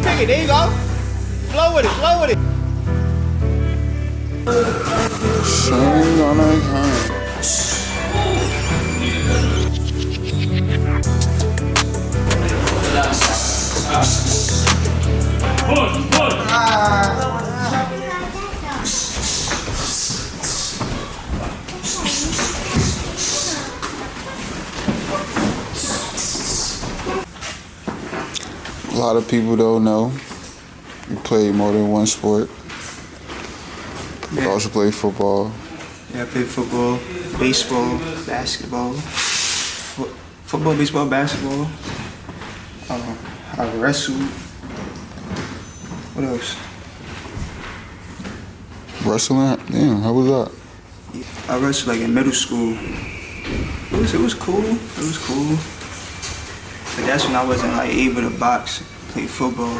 Take it. There you go. Flow with it. Flow with it. Shame on a hand. A lot of people don't know you play more than one sport. You also play football. Yeah, I play football, baseball, basketball. Football, baseball, basketball. I wrestled. What else? Wrestling? Damn, how was that? I wrestled like in middle school. It was cool. It was cool. But that's when I wasn't like able to box, play football.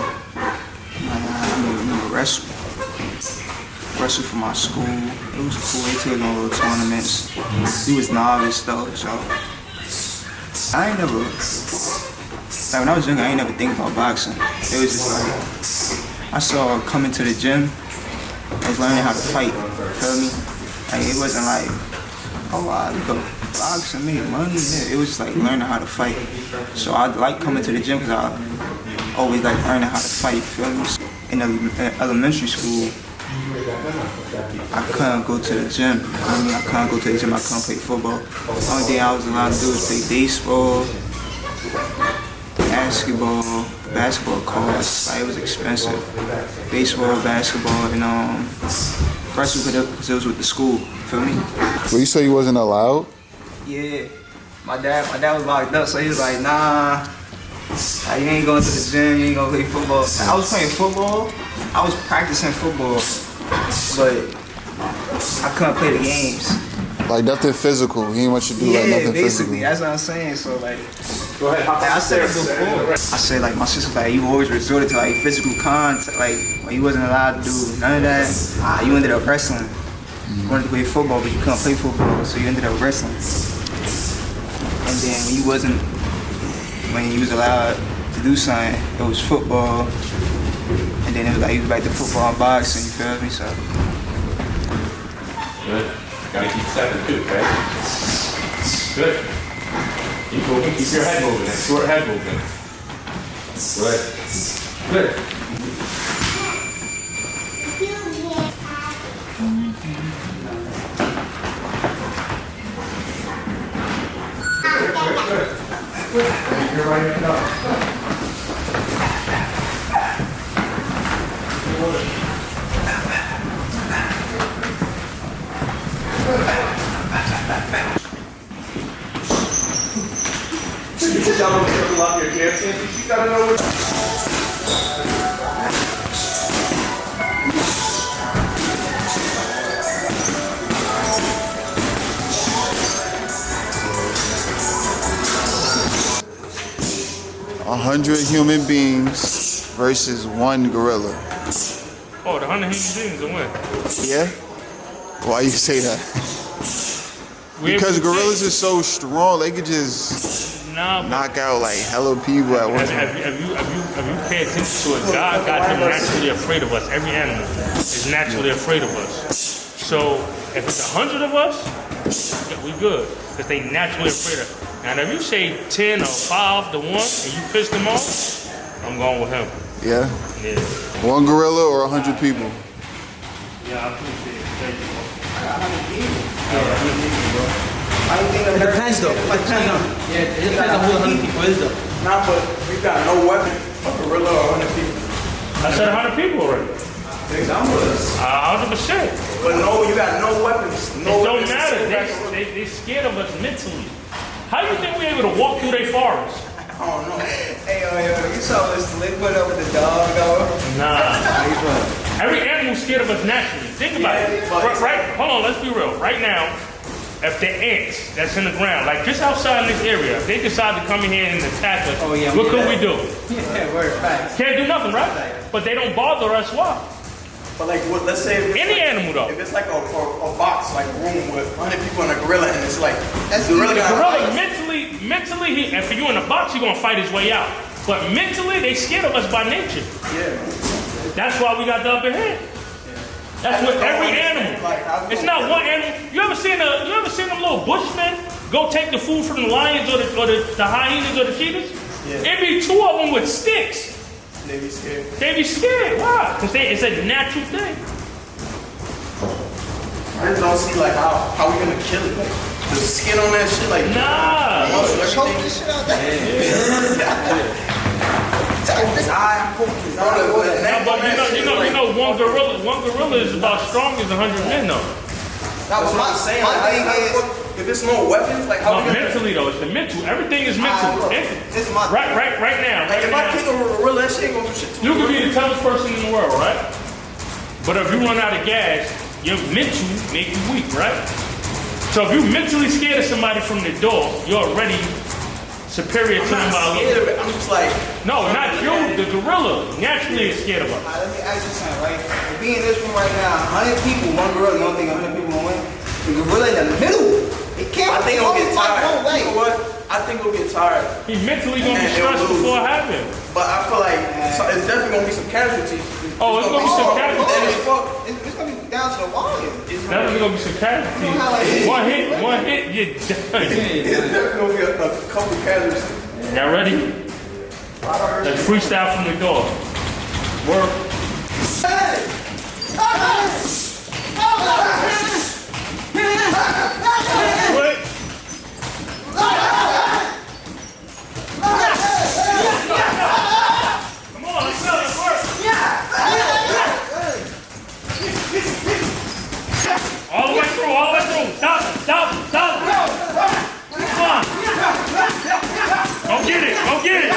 I remember wrestle for my school. It was cool. They took on little tournaments. He was novice though, so I ain't never. Like when I was younger, I ain't never think about boxing. It was just like I saw coming to the gym. I was learning how to fight. Feel me? Like it wasn't like, oh wow, you go box and make money. Yeah, it was just like learning how to fight. So I like coming to the gym because I always like learning how to fight. Feel me? In elementary school, I couldn't go to the gym. I mean, I couldn't go to the gym. I couldn't play football. The only thing I was allowed to do was play baseball, basketball. Basketball cost, like, it was expensive. Baseball, basketball, and wrestle because it was with the school. Feel me? Well, you say you wasn't allowed? Yeah. My dad was locked up, so he was like, nah. You ain't going to the gym, you ain't gonna play football. I was playing football, I was practicing football, but I couldn't play the games. Like nothing physical. He didn't want you to do like nothing basically, physical. that's what I'm saying. So like, go ahead. I said it before. I said like my sister like you always resorted to like physical contact, like when you wasn't allowed to do none of that. You ended up wrestling. You wanted to play football, but you couldn't play football, so you ended up wrestling. And then when you was allowed to do something, it was football. And then it was like you was back to football and boxing. You feel me? So. Good. Gotta keep stepping too, okay? Good. Keep moving, keep your head moving, that short head movement. Good. Good. Good. You're right hand up. 100 human beings versus one gorilla. Oh, the 100 human beings will win. Yeah? Why you say that? Because gorillas are so strong, they could just knock out like hella people at once. Have you paid attention to it? God got them naturally afraid of us. Every animal is naturally afraid of us. So if it's 100 of us, we good. Because they naturally afraid of us. And if you say 10 or 5 to 1 and you piss them off, I'm going with him. Yeah? Yeah. One gorilla or 100 people? Yeah, I appreciate it. Thank you. It depends though. It depends on. Yeah, it depends on who 100 people is though. Nah, but we got no weapon. A gorilla or 100 people. I said 100 people already. Example. 100%. But no, you got no weapons. No It don't weapons. matter. They scared of us mentally. How do you think we're able to walk through their forest? I don't know. Hey, yo, you saw this slick put up with the dog, though? Nah. Every animal's scared of us naturally. Think about it. Right, hold on, let's be real. Right now, if the ants that's in the ground, like just outside in this area, if they decide to come in here and attack us, what could we do? Yeah, word, facts. Can't do nothing, right? But they don't bother us. Why? But like, what, let's say if it's Any like, animal though. If it's like a box, like a room with 100 people and a gorilla, and it's like That's the gorilla The gonna gorilla fight. mentally, and for you in the box, he's gonna fight his way out. But mentally, they scared of us by nature. Yeah. That's why we got the upper hand. That's with every animal. It's not one animal. You ever seen them little bushmen go take the food from the lions or the hyenas or the cheetahs? Yeah. It be two of them with sticks. They be scared. They be scared. Why? Because it's a natural thing. I just don't see like how we gonna kill it. Like the skin on that shit, like Nah. choke this shit out there. You know, one gorilla is about strong as 100 men though. That's what I'm saying. Like, if it's no weapons, like how No, we mentally though, it's the mental. Everything is mental. It's my Right now. like if I kick a gorilla, that shit ain't gonna do shit to me. You could be the toughest person in the world, right? But if you run out of gas, your mental make you weak, right? So if you're mentally scared of somebody from the door, you're already superior to them. I'm scared of it. I'm just like, No, not you. The gorilla naturally is scared of us. Let me ask you something, right? If we in this room right now, 100 people, one gorilla, you don't think 100 people gonna win? The gorilla in the middle, it can't. I think it'll get tired. One way. You know what? I think it'll get tired. He's mentally gonna be And it'll stressed lose. before it happens. But I feel like it's definitely gonna be some casualties. Oh, it's gonna be some casualties. Dead as fuck. It's gonna be down to the wire. Definitely gonna be some casualties. One hit, you're done. It's definitely gonna be a couple casualties. Y'all ready? Let's freestyle from the door. Work. Quick. Come on, let's go, let's work. All the way through. Stop. Come on. Go get it.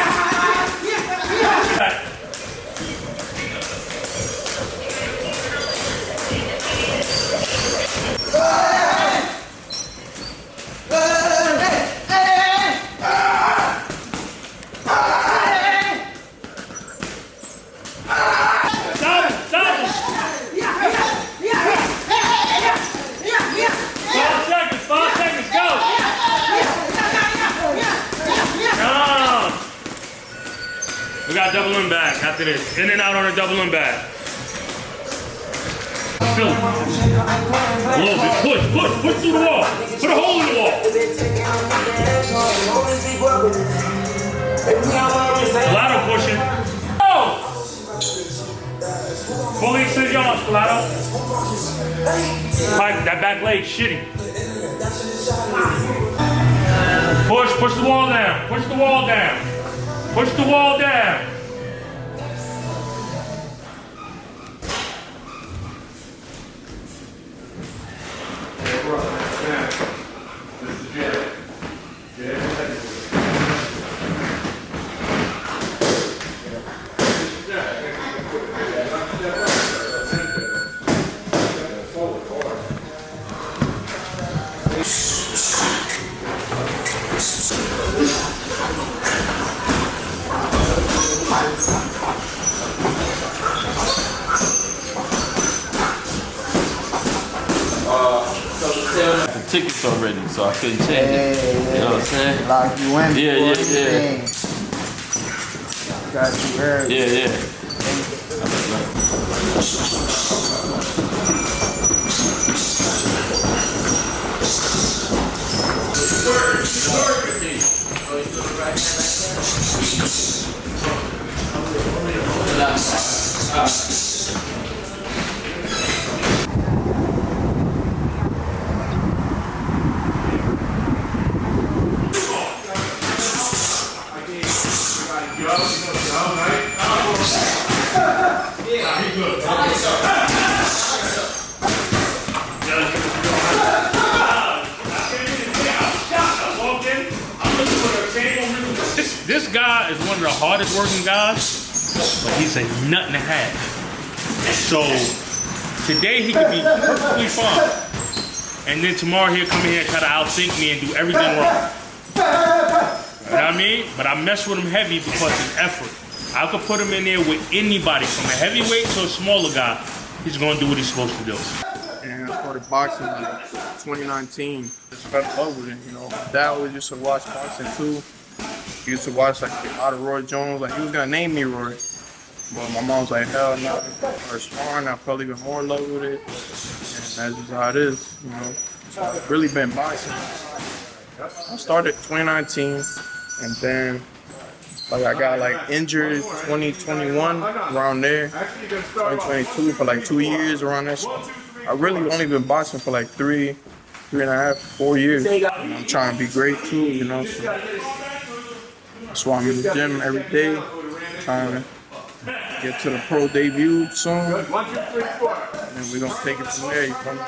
Stop him. 5 seconds, go. Come. We got double him back after this. In and out on a double him back. Feel it. A little bit. Push through the wall. Put a hole in the wall. Gelato pushing. Oh! Fully extend Gelato. Mike, that back leg shitty. Push the wall down. Push the wall down. Tickets already, so I couldn't change it. You know what I'm saying? Lock you in. Yeah. Got you early. Yeah. This guy is one of the hardest working guys, but he's a nut and a half. So today he could be perfectly fine, and then tomorrow he'll come in here and try to outthink me and do everything wrong. You know what I mean? But I mess with him heavy because of effort. I could put him in there with anybody, from a heavyweight to a smaller guy. He's gonna do what he's supposed to do. And I started boxing in 2019. Just fell in love with it, you know. Dad was just to watch boxing too. used to watch like a lot of Roy Jones. Like he was gonna name me Roy, but my mom's like, hell no. Or sparring, I fell even more in love with it, and that's just how it is, you know. So I've really been boxing. I started 2019, and then like I got like injured 2021 around there, 2022 for like 2 years around there. So I really only been boxing for like 3.5, 4 years. And I'm trying to be great too, you know. So that's why I'm in the gym every day, trying to get to the pro debut soon. And then we're gonna take it from there, you feel me?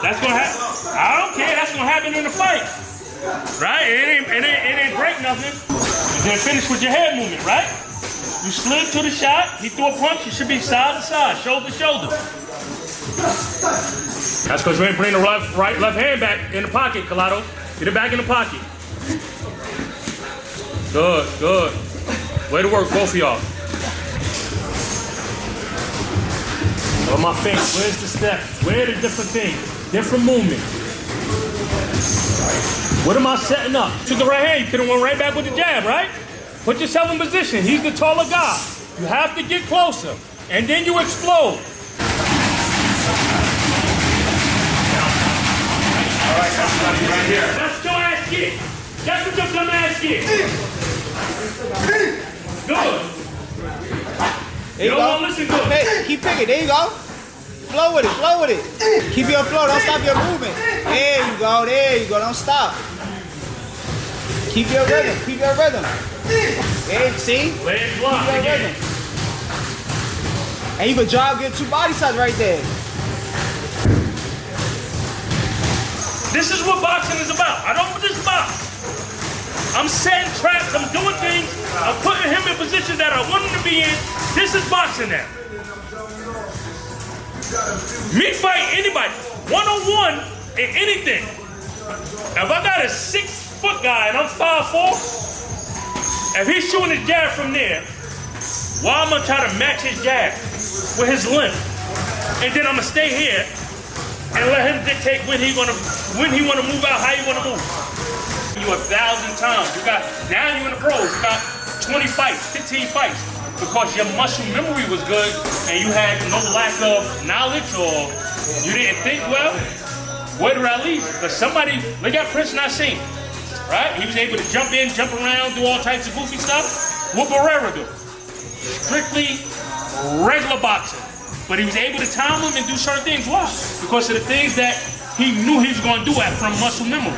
That's gonna happen. I don't care. That's gonna happen in the fight, right? It ain't break nothing. You then finish with your head movement, right? You slid to the shot. He threw a punch. You should be side to side, shoulder to shoulder. That's because you ain't bring the left hand back in the pocket, Collado. Get it back in the pocket. Good, good. Way to work, both of y'all. On my face, where's the steps? Where are the different things? Different movement. What am I setting up? Took the right hand, you could have went right back with the jab, right? Put yourself in position. He's the taller guy. You have to get closer. And then you explode. All right, everybody right here. That's your ass kick. That's what your dumb ass kick. Good. You don't want to listen to it. Hey, keep picking. There you go. Flow with it. Flow with it. Keep your flow. Don't stop your movement. There you go. There you go. Don't stop. Keep your rhythm. Keep your rhythm. Hey, see? Leg block Keep your again. rhythm. And you can drive, get 2 body shots right there. This is what boxing is about. I don't just box. I'm setting traps. I'm doing things. I'm putting him in positions that I want him to be in. This is boxing now. Me fight anybody, one-on-one in anything. Now, if I got a 6-foot guy and I'm 5'4", if he's shooting his jab from there, why am I trying to match his jab with his length? And then I'm gonna stay here and let him dictate when he wanna move out, how you wanna move. You 1,000 times. Now you're in the pros. You got 20 fights, 15 fights. Because your muscle memory was good and you had no lack of knowledge or you didn't think well, where did I leave? Because somebody, look at Prince Nassim, right? He was able to jump in, jump around, do all types of goofy stuff. What Barrera do? Strictly regular boxing. But he was able to time him and do certain things. Why? Because of the things that he knew he was going to do from muscle memory.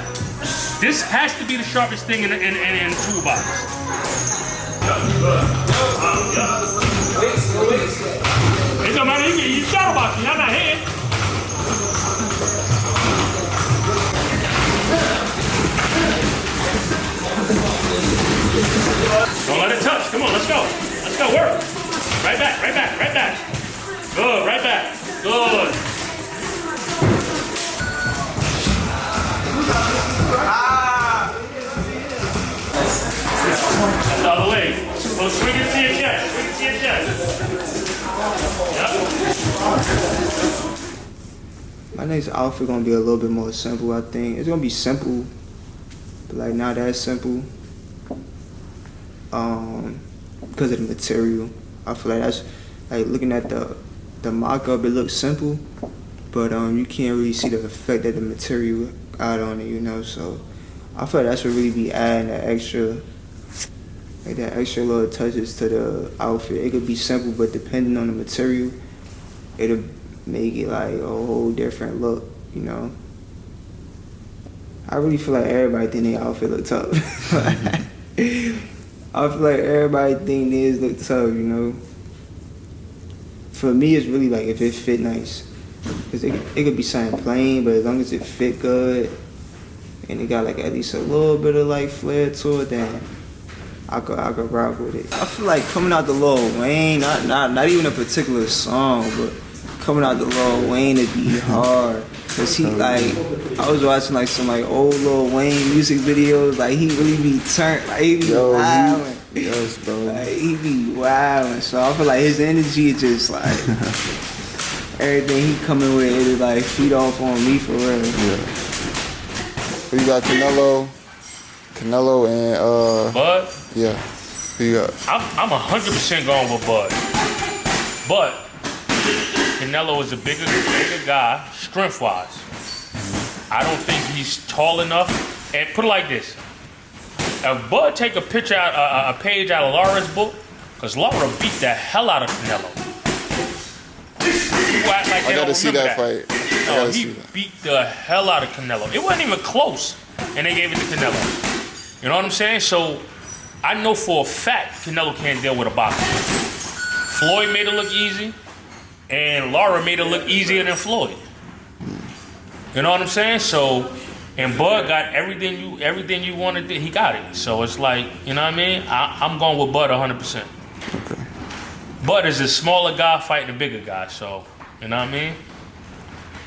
This has to be the sharpest thing in the toolbox. It don't matter, you shadow boxing, y'all not hand. Don't let it touch. Come on, let's go. Let's go, work. Right back, right back, right back. Good, right back. Good. That's the other way. So swing it to your chest. Swing it to your chest. Yep. My next outfit gonna be a little bit more simple, I think. It's gonna be simple, but like not that simple. Because of the material. I feel like that's like looking at the mock-up, it looks simple, but you can't really see the effect that the material got on it, you know. So I feel like that's what really be adding that extra little touches to the outfit. It could be simple, but depending on the material, it'll make it like a whole different look, you know. I really feel like everybody think their outfit look tough. I feel like everybody think theirs look tough, you know. For me, it's really like if it fit nice. Cause it could be something plain, but as long as it fit good, and it got like at least a little bit of like flair to it, then I could rock with it. I feel like coming out the Lil Wayne, not even a particular song, but coming out the Lil Wayne to be hard. Cause he like, I was watching like some like old Lil Wayne music videos. Like he really be turned, like he be wildin'. Yes, bro. Like he be wildin'. So I feel like his energy just like everything he coming with, it like feed off on me for real. Yeah. We got Canelo and Bud? Yeah. Who you got? I'm 100% going with Bud. But Canelo is a bigger guy, strength-wise. I don't think he's tall enough. And put it like this: if Bud take a page out of Laura's book, because Laura beat the hell out of Canelo. I gotta see that fight. No, he beat the hell out of Canelo. It wasn't even close, and they gave it to Canelo. You know what I'm saying? So I know for a fact Canelo can't deal with a boxer. Floyd made it look easy, and Laura made it look easier than Floyd. You know what I'm saying? So, and Bud got everything you wanted. He got it. So it's like, you know what I mean? I'm going with Bud 100%. Okay. Bud is a smaller guy fighting a bigger guy. So, you know what I mean?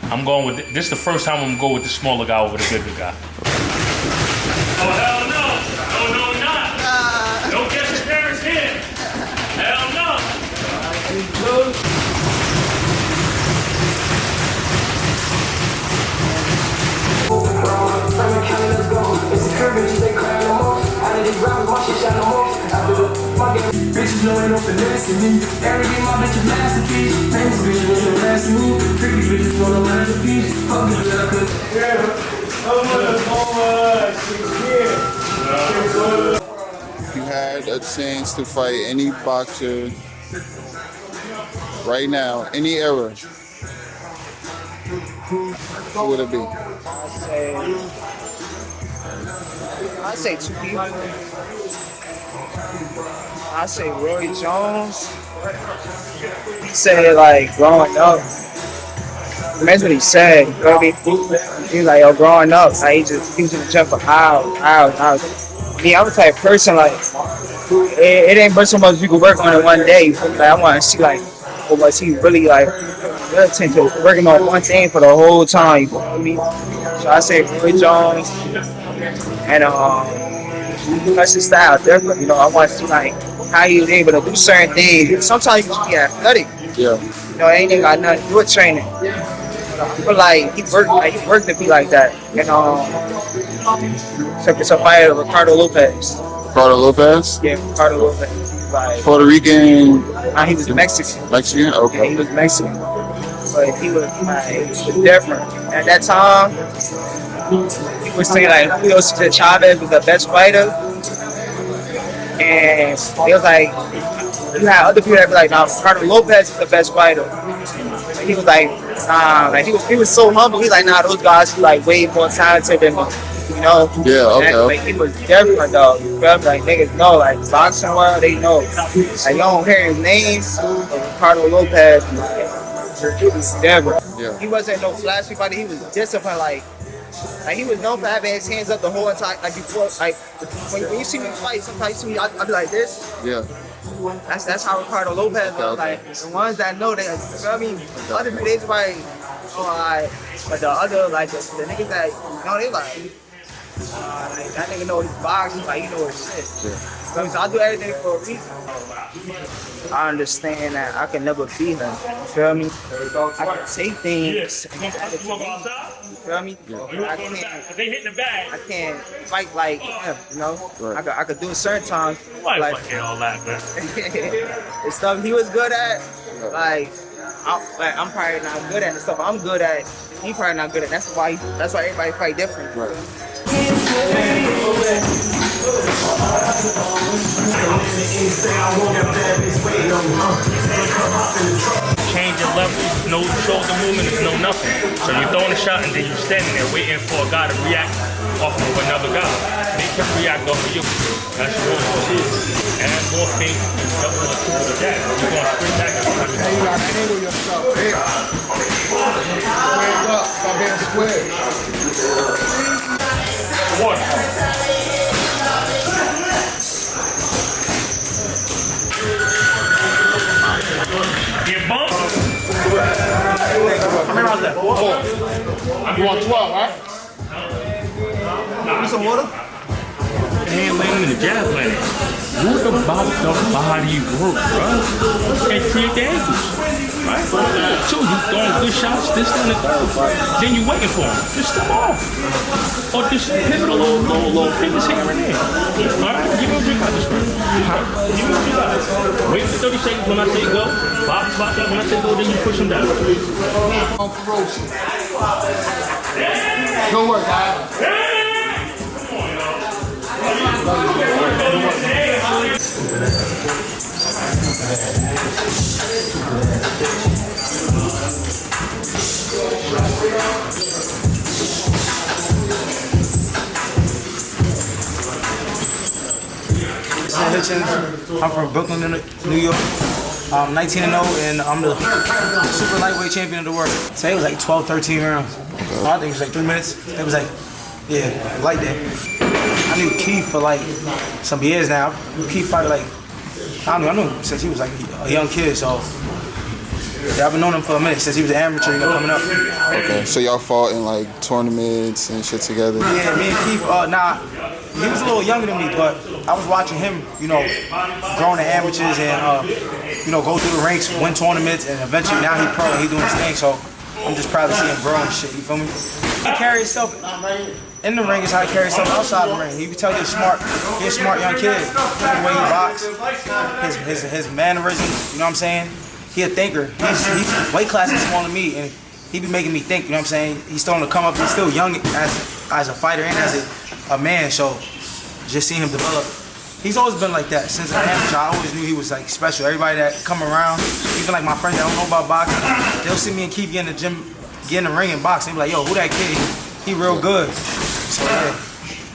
I'm going with this. Is the first time I'm gonna go with the smaller guy over the bigger guy. Oh hell no! No, not. Don't get your parents here. Hell no. Bitches know ain't no finessing me. Every day my bitch is masterpiece. Famous bitches want to last me. Freaky bitches want to learn the piece. Fuck it, I could. If you had a chance to fight any boxer right now, any era, who would it be? I'd say two people. I'd say Roy Jones. He said like growing up. That's what he said. You know what I mean? He was like, yo, growing up, like, he was in the gym for hours. Me, I'm the type of person like it ain't but so much you can work on it one day. Like, I want to see like how much he really like pay attention to working on one thing for the whole time. You know what I mean? So I say Roy Jones, and that's his style different. You know, I want to see like how he was able to do certain things. Sometimes you can be athletic. Yeah. You know, it ain't even got nothing to do with training. But like he worked to be like that. And except for somebody Ricardo Lopez. Ricardo Lopez? Yeah, Ricardo Lopez. Like Puerto Rican. Nah, he was Mexican. Mexican? Okay. Yeah, he was Mexican. But he was like different. At that time, he was saying like Julio Cesar Chavez was the best fighter. And it was like you had other people that be like, nah, Ricardo Lopez is the best fighter. And he was like, nah, like he was so humble. He's like, nah, those guys like way more talented than me. You know? Yeah, okay. Like he was different though. You feel me? Like niggas know, like boxing world, they know. Like you don't hear his name, but Ricardo Lopez, like he was different. Yeah. He wasn't no flashy fighter. He was disciplined. Like he was known for having his hands up the whole entire. Like before, like when you see me fight, sometimes you see me, I be like this. Yeah. That's how Ricardo Lopez was. Like the ones that know that, you know what I mean? The other niggas like, but the other like the niggas that they like that nigga know his box, like you know his shit. Yeah. So I do everything for a reason. I understand that I can never beat him. You feel me? I can take things. You feel me? Yeah. I can't fight like him, you know? Right. I could do it certain times. Like all that, man. The stuff he was good at, like I'm probably not good at the stuff I'm good at. He probably not good at. That's why everybody fight different. Right. Change your levels, no shoulder movement, is no nothing. So you're throwing a shot and then you're standing there waiting for a guy to react off of another guy. They can react off of you. That's your own. Add more things, double or triple the that. You're going straight back every time. Hey, you gotta handle yourself, man. Squared up by being squared. One. Get bumped. How many rounds left? 4. You want 12, right? Need some water? Hand landing and the jab landing. What about the body work, bro? And create the angles, right? So you throwing good shots, this and the third. Then you waiting for them. Just step off. Or just pivot a little pivots here and there. Alright? Give me a drink out this one. Give me a drink out. Wait for 30 seconds when I say go. Bob out when I say go, then you push them down. I'm ferocious. Good work, guys. Hitchins. I'm from Brooklyn, New York. I'm 19-0, and I'm the super lightweight champion of the world. Today was like 12, 13 rounds. I think it was like 3 minutes. It was like, yeah, like that. I knew Keith for like some years now. Keith fighted like, I knew him since he was like a young kid, so yeah, I've been knowing him for a minute since he was an amateur, coming up. Okay, so y'all fought in like tournaments and shit together? Yeah, me and Keith, he was a little younger than me, but I was watching him, growing the amateurs and, go through the ranks, win tournaments, and eventually now he's pro and he's doing his thing, so I'm just proud to see him grow and shit, you feel me? He carry himself in the ring is how he carries himself outside the ring. You can tell he's a smart young kid. The way he boxes, his mannerisms, you know what I'm saying? He a thinker. He's weight class is smaller than me, and he be making me think, you know what I'm saying? He's starting to come up, he's still young as a fighter and as a man, so just seeing him develop. He's always been like that since an amateur. I always knew he was like special. Everybody that come around, even like my friends that don't know about boxing, they'll see me and Keith get in the gym, get in the ring and box, and be like, yo, who that kid? He real good. So yeah.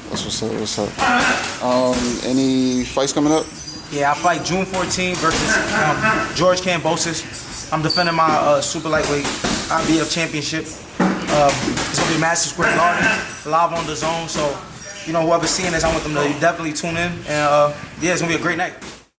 That's what's up. Any fights coming up? Yeah, I fight June 14 versus George Kambosos. I'm defending my super lightweight IBF championship. It's gonna be Madison Square Garden, live on the zone. So, whoever's seeing this, I want them to definitely tune in. And yeah, it's gonna be a great night.